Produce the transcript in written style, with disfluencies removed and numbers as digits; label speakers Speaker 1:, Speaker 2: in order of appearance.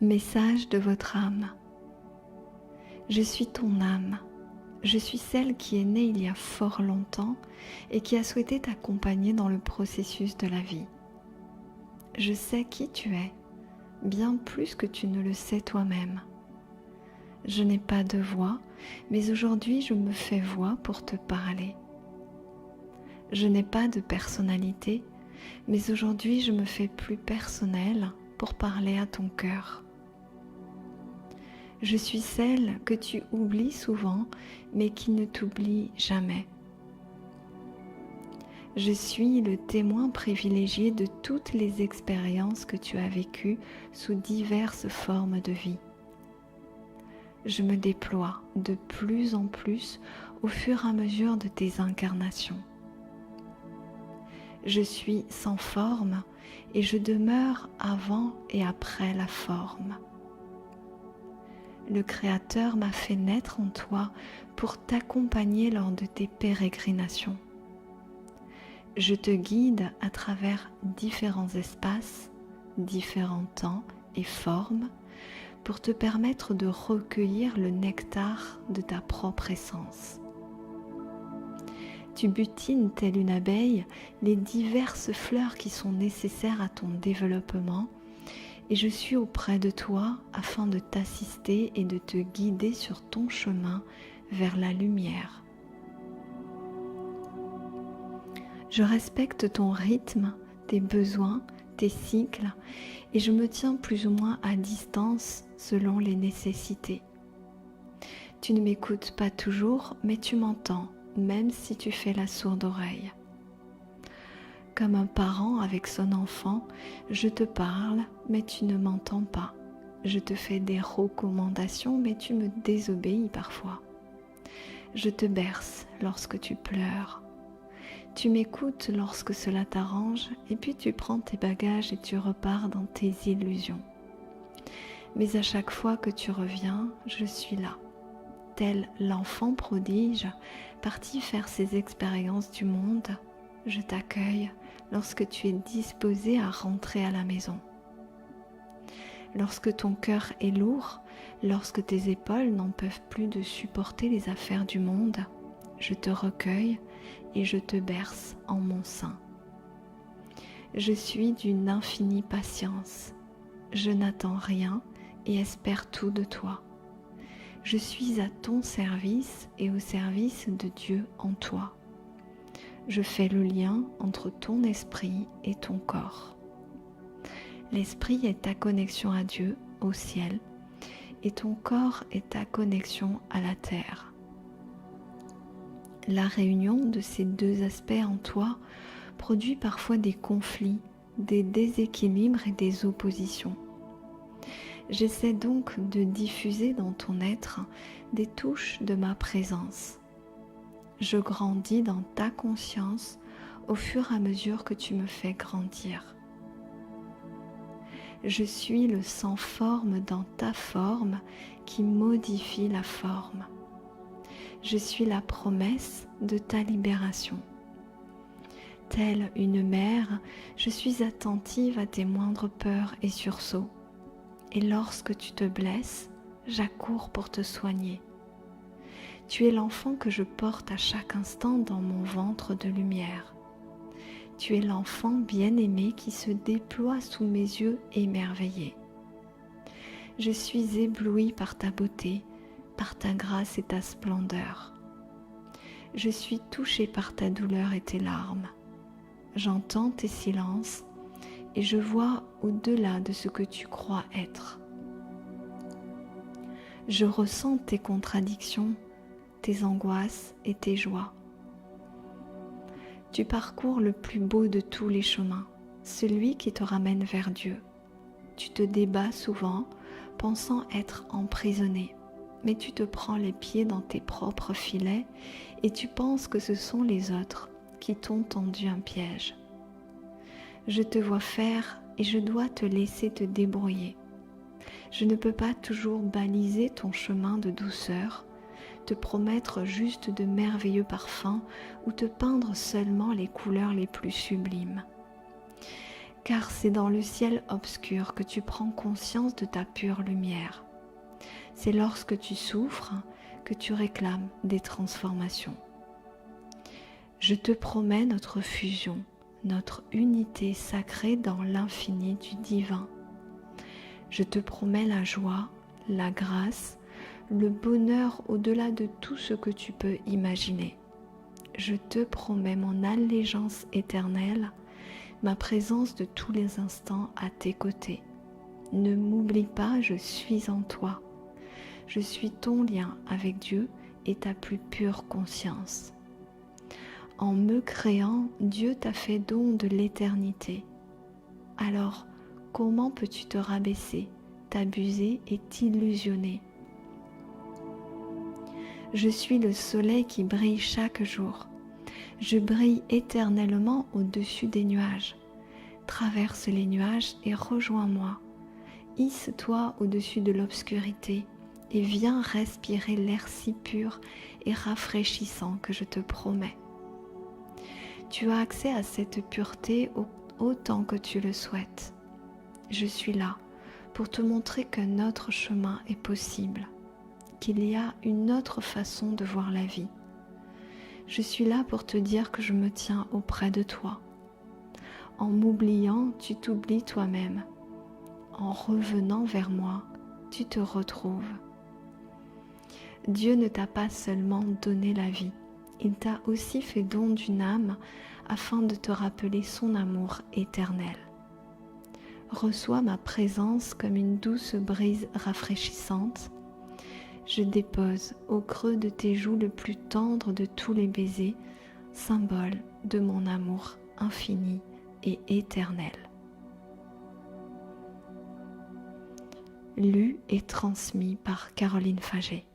Speaker 1: Message de votre âme. Je suis ton âme. Je suis celle qui est née il y a fort longtemps et qui a souhaité t'accompagner dans le processus de la vie. Je sais qui tu es, bien plus que tu ne le sais toi-même. Je n'ai pas de voix, mais aujourd'hui je me fais voix pour te parler. Je n'ai pas de personnalité, mais aujourd'hui je me fais plus personnelle pour parler à ton cœur. Je suis celle que tu oublies souvent, mais qui ne t'oublie jamais. Je suis le témoin privilégié de toutes les expériences que tu as vécues sous diverses formes de vie. Je me déploie de plus en plus au fur et à mesure de tes incarnations. Je suis sans forme et je demeure avant et après la forme. Le Créateur m'a fait naître en toi pour t'accompagner lors de tes pérégrinations. Je te guide à travers différents espaces, différents temps et formes pour te permettre de recueillir le nectar de ta propre essence. Tu butines telle une abeille les diverses fleurs qui sont nécessaires à ton développement et je suis auprès de toi afin de t'assister et de te guider sur ton chemin vers la lumière. Je respecte ton rythme, tes besoins, tes cycles et je me tiens plus ou moins à distance selon les nécessités. Tu ne m'écoutes pas toujours, mais tu m'entends, même si tu fais la sourde oreille. Comme un parent avec son enfant, je te parle, mais tu ne m'entends pas. Je te fais des recommandations, mais tu me désobéis parfois. Je te berce lorsque tu pleures. Tu m'écoutes lorsque cela t'arrange, et puis tu prends tes bagages et tu repars dans tes illusions. Mais à chaque fois que tu reviens, je suis là, tel l'enfant prodige, parti faire ses expériences du monde. Je t'accueille lorsque tu es disposé à rentrer à la maison. Lorsque ton cœur est lourd, lorsque tes épaules n'en peuvent plus de supporter les affaires du monde, je te recueille et je te berce en mon sein. Je suis d'une infinie patience. Je n'attends rien et espère tout de toi. Je suis à ton service et au service de Dieu en toi. Je fais le lien entre ton esprit et ton corps. L'esprit est ta connexion à Dieu, au ciel, et ton corps est ta connexion à la terre. La réunion de ces deux aspects en toi produit parfois des conflits, des déséquilibres et des oppositions. J'essaie donc de diffuser dans ton être des touches de ma présence. Je grandis dans ta conscience au fur et à mesure que tu me fais grandir. Je suis le sans forme dans ta forme qui modifie la forme. Je suis la promesse de ta libération. Telle une mère, je suis attentive à tes moindres peurs et sursauts. Et lorsque tu te blesses, j'accours pour te soigner. Tu es l'enfant que je porte à chaque instant dans mon ventre de lumière. Tu es l'enfant bien-aimé qui se déploie sous mes yeux émerveillés. Je suis ébloui par ta beauté, par ta grâce et ta splendeur. Je suis touché par ta douleur et tes larmes. J'entends tes silences et je vois au-delà de ce que tu crois être. Je ressens tes contradictions, tes angoisses et tes joies. Tu parcours le plus beau de tous les chemins, celui qui te ramène vers Dieu. Tu te débats souvent, pensant être emprisonné, mais tu te prends les pieds dans tes propres filets et tu penses que ce sont les autres qui t'ont tendu un piège. Je te vois faire et je dois te laisser te débrouiller. Je ne peux pas toujours baliser ton chemin de douceur, te promettre juste de merveilleux parfums ou te peindre seulement les couleurs les plus sublimes. car c'est dans le ciel obscur que tu prends conscience de ta pure lumière. C'est lorsque tu souffres que tu réclames des transformations. Je te promets notre fusion, notre unité sacrée dans l'infini du divin. Je te promets la joie, la grâce, le bonheur au-delà de tout ce que tu peux imaginer. Je te promets mon allégeance éternelle, ma présence de tous les instants à tes côtés. Ne m'oublie pas, je suis en toi. Je suis ton lien avec Dieu et ta plus pure conscience. En me créant, Dieu t'a fait don de l'éternité. Alors, comment peux-tu te rabaisser, t'abuser et t'illusionner? Je suis le soleil qui brille chaque jour. Je brille éternellement au-dessus des nuages. Traverse les nuages et rejoins-moi. Hisse-toi au-dessus de l'obscurité et viens respirer l'air si pur et rafraîchissant que je te promets. Tu as accès à cette pureté autant que tu le souhaites. Je suis là pour te montrer qu'un autre chemin est possible, qu'il y a une autre façon de voir la vie. Je suis là pour te dire que je me tiens auprès de toi. En m'oubliant, tu t'oublies toi-même. En revenant vers moi, tu te retrouves. Dieu ne t'a pas seulement donné la vie, il t'a aussi fait don d'une âme afin de te rappeler son amour éternel. Reçois ma présence comme une douce brise rafraîchissante. Je dépose au creux de tes joues le plus tendre de tous les baisers, symbole de mon amour infini et éternel. Lu et transmis par Caroline Faget.